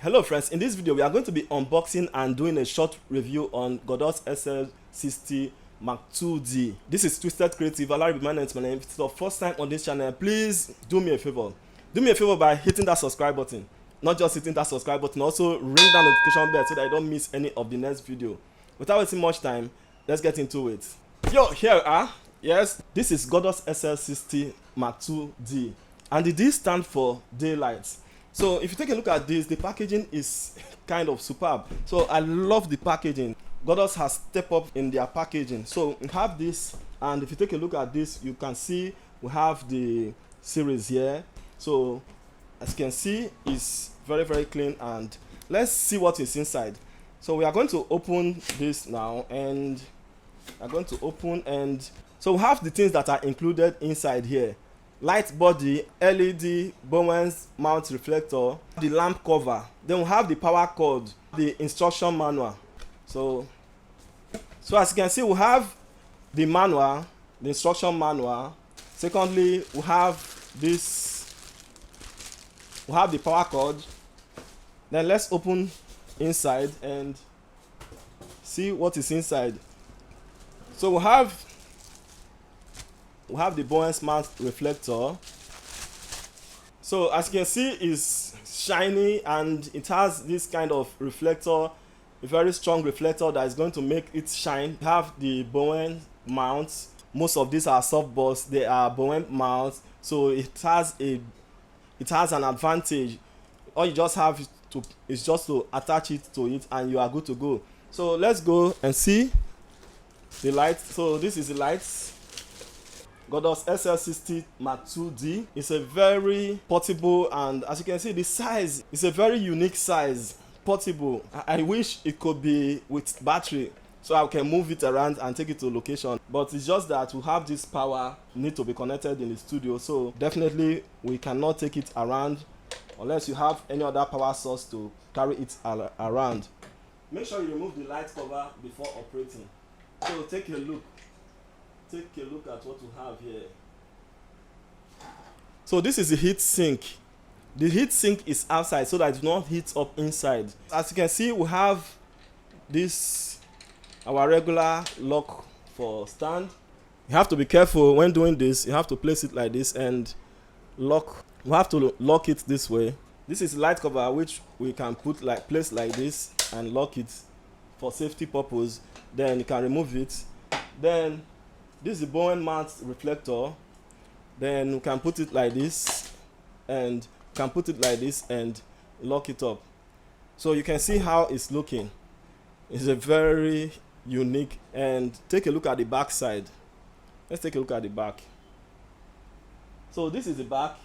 Hello friends, in this video we are going to be unboxing and doing a short review on Godox SL60 II D. This is Twisted Creative. Allow me to manage my name. If it's your first time on this channel, please do me a favor. Do me a favor by hitting that subscribe button. Not just hitting that subscribe button, also ring that notification bell so that you don't miss any of the next video. Without wasting much time, let's get into it. Yo, here we are. Yes, this is Godox SL60 II D. And the D stands for daylight. So if you take a look at this, the packaging is kind of superb. So I love the packaging. Godox has stepped up in their packaging. So we have this, and if you take a look at this, you can see we have the series here. So as you can see, it's very clean, and let's see what is inside. So we are going to open this now, and we are going to open, and so we have the things that are included inside here. Light body, LED, Bowens Mount reflector, the lamp cover. Then we have the power cord, the instruction manual. So as you can see, we have the manual, the instruction manual. Secondly, we have this, we have the power cord. Then let's open inside and see what is inside. So we have the Bowens Mount reflector. So as you can see, it's shiny and it has this kind of reflector, a very strong reflector that is going to make it shine. We have the Bowens Mount. Most of these are softballs, they are Bowens Mount, so it has an advantage. All you just have is just to attach it to it and you are good to go. So let's go and see the light. So this is the lights. Godox SL60 II D is a very portable, and as you can see, the size is a very unique size, portable. I wish it could be with battery so I can move it around and take it to location, but it's just that we have this power need to be connected in the studio, so definitely we cannot take it around unless you have any other power source to carry it around. Make sure you remove the light cover before operating. So take a look at what we have here. So this is the heat sink. The heat sink is outside so that it does not heat up inside. As you can see, we have this, our regular lock for stand. You have to be careful when doing this. You have to place it like this and lock. We have to lock it this way. This is light cover which we can put like place like this and lock it for safety purpose. Then you can remove it. Then this is the Bowens Mount reflector. Then we can put it like this and lock it up. So you can see how it's looking. It's a very unique. And take a look at the back side. Let's take a look at the back. So this is the back,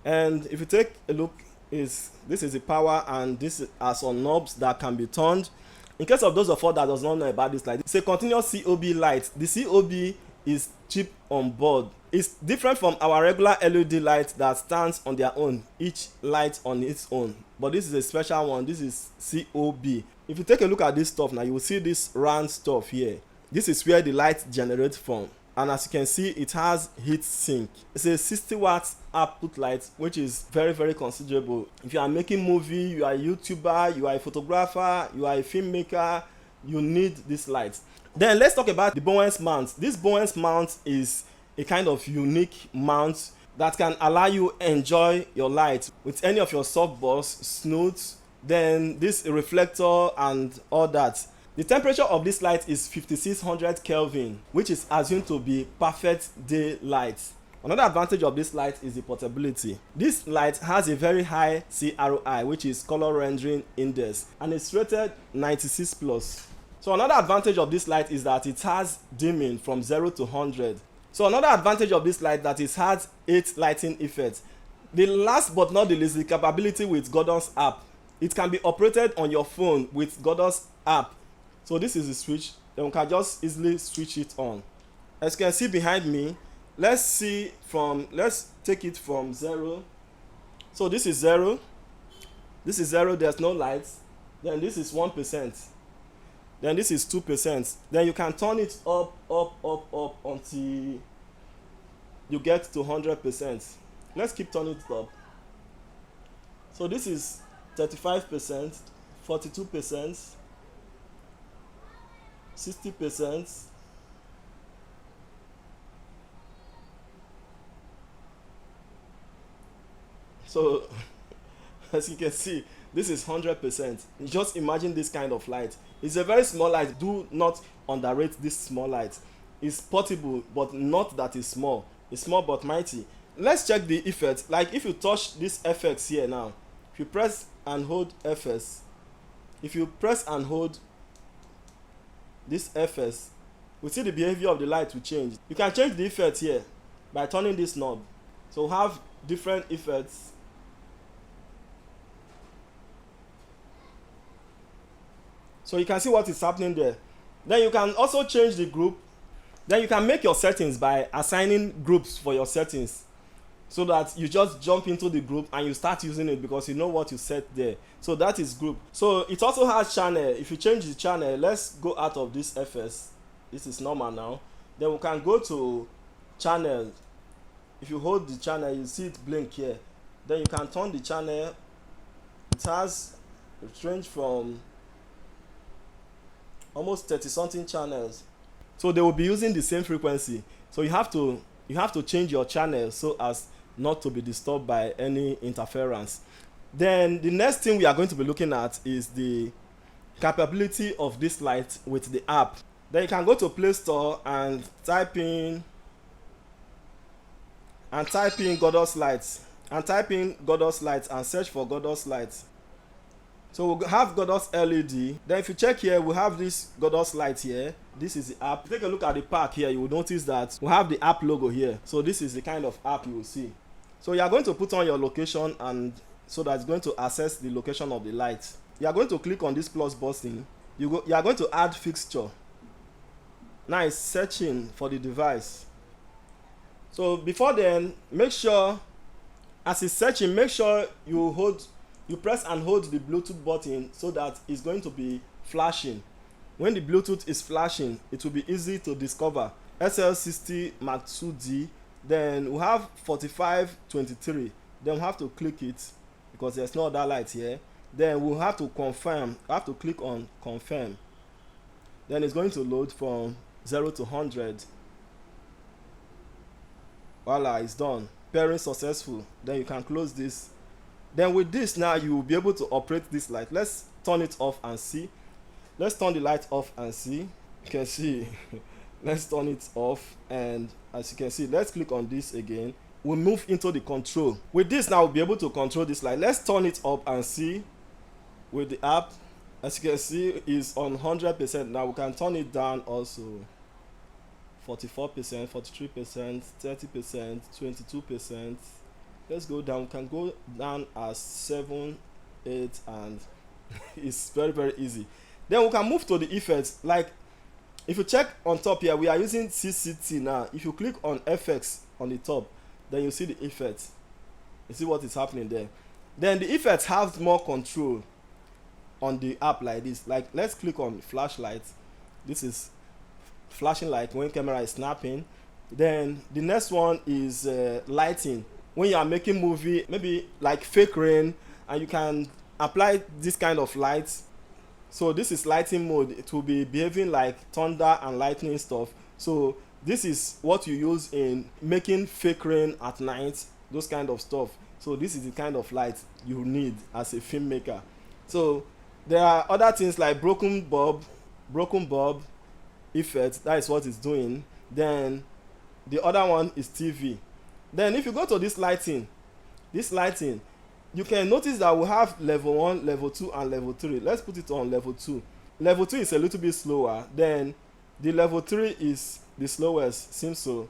and if you take a look, this is the power, and this are some knobs that can be turned. In case of those of us that does not know about this light, it's a continuous COB light. The COB is cheap on board. It's different from our regular LED light that stands on their own, each light on its own, but this is a special one. This is COB. If you take a look at this stuff now, you will see this round stuff here. This is where the light generates from, and as you can see, it has heat sink. It's a 60 watts output light, which is very considerable. If you are making movie, you are a YouTuber, you are a photographer, you are a filmmaker, you need this light. Then let's talk about the Bowens Mount. This Bowens Mount is a kind of unique mount that can allow you enjoy your light with any of your softballs, snoots, then this reflector and all that. The temperature of this light is 5600 Kelvin, which is assumed to be perfect daylight. Another advantage of this light is the portability. This light has a very high CRI, which is color rendering index, and it's rated 96 plus. So another advantage of this light is that it has dimming from 0 to 100. So another advantage of this light that it has 8 lighting effects. The last but not the least, the capability with Godox App. It can be operated on your phone with Godox App. So this is the switch, then we can just easily switch it on. As you can see behind me, let's take it from 0. So this is 0. This is 0, there's no lights. Then this is 1%. Then this is 2%. Then you can turn it up until you get to 100%. Let's keep turning it up. So this is 35%, 42%, 60%. So as you can see, this is 100%. Just imagine this kind of light. It's a very small light. Do not underrate this small light. It's portable, but not that it's small. It's small but mighty. Let's check the effect. Like if you touch this FX here now, if you press and hold FS, if you press and hold this FS, we see the behavior of the light will change. You can change the effect here by turning this knob. So we have different effects. So you can see what is happening there. Then you can also change the group. Then you can make your settings by assigning groups for your settings, so that you just jump into the group and you start using it because you know what you set there. So that is group. So it also has channel. If you change the channel, let's go out of this FS. This is normal now. Then we can go to channel. If you hold the channel, you see it blink here. Then you can turn the channel. It has a range from almost 30 something channels, so they will be using the same frequency. So you have to change your channel so as not to be disturbed by any interference. Then the next thing we are going to be looking at is the capability of this light with the app. Then you can go to Play Store and type in Godox lights, and search for Godox lights. So we'll have Godox LED. Then if you check here, we have this Godox light here. This is the app. Take a look at the pack here. You will notice that we have the app logo here. So this is the kind of app you will see. So you are going to put on your location, and so that it's going to access the location of the light. You are going to click on this plus button. You are going to add fixture. Now it's searching for the device. So before then, make sure as it's searching, make sure you press and hold the Bluetooth button so that it's going to be flashing. When the Bluetooth is flashing, it will be easy to discover. SL60 II D. Then we have 4523. Then we have to click it because there's no other light here. Then we'll have to confirm. We have to click on confirm. Then it's going to load from 0 to 100. Voila, it's done. Pairing successful. Then you can close this. Then with this now, you will be able to operate this light. Let's turn it off and see. Let's turn the light off and see. You can see. Let's turn it off, and as you can see, let's click on this again. We'll move into the control. With this now, we'll be able to control this light. Let's turn it up and see. With the app, as you can see, is on 100%. Now we can turn it down also. 44%, 43%, 30%, 22%. Let's go down. We can go down as 7, 8, and it's very, very easy. Then we can move to the effects. Like if you check on top here, we are using CCT now. If you click on FX on the top, then you see the effects. You see what is happening there. Then the effects have more control on the app like this. Like let's click on flashlight. This is flashing light when camera is snapping. Then the next one is lighting. When you are making movie, maybe like fake rain, and you can apply this kind of light. So this is lighting mode. It will be behaving like thunder and lightning stuff. So this is what you use in making fake rain at night, those kind of stuff. So this is the kind of light you need as a filmmaker. So there are other things like broken bulb effect. That is what it's doing. Then the other one is TV. Then if you go to this lighting, you can notice that we have level 1, level 2, and level 3. Let's put it on level 2. Level 2 is a little bit slower. Then the level 3 is the slowest, seems so.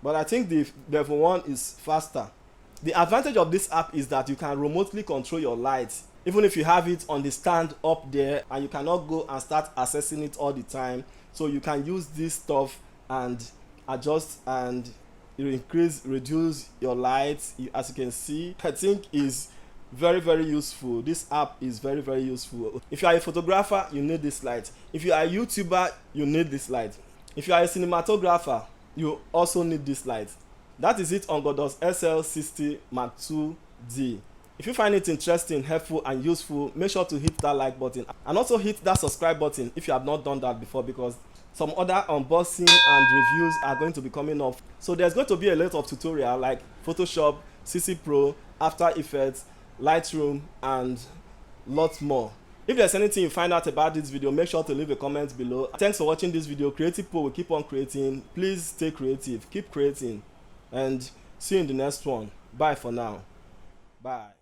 But I think the level 1 is faster. The advantage of this app is that you can remotely control your lights. Even if you have it on the stand up there and you cannot go and start accessing it all the time. So you can use this stuff and adjust and reduce your lights. As you can see, I think is very, very useful. This app is very, very useful. If you are a photographer, you need this light. If you are a YouTuber, you need this light. If you are a cinematographer, you also need this light. That is it on Godox SL60 II D. If you find it interesting, helpful and useful, make sure to hit that like button and also hit that subscribe button if you have not done that before, because some other unboxing and reviews are going to be coming up. So there's going to be a lot of tutorial like Photoshop, CC Pro, After Effects, Lightroom and lots more. If there's anything you find out about this video, make sure to leave a comment below. Thanks for watching this video. Creative Pro will keep on creating. Please stay creative, keep creating, and see you in the next one. Bye for now. Bye.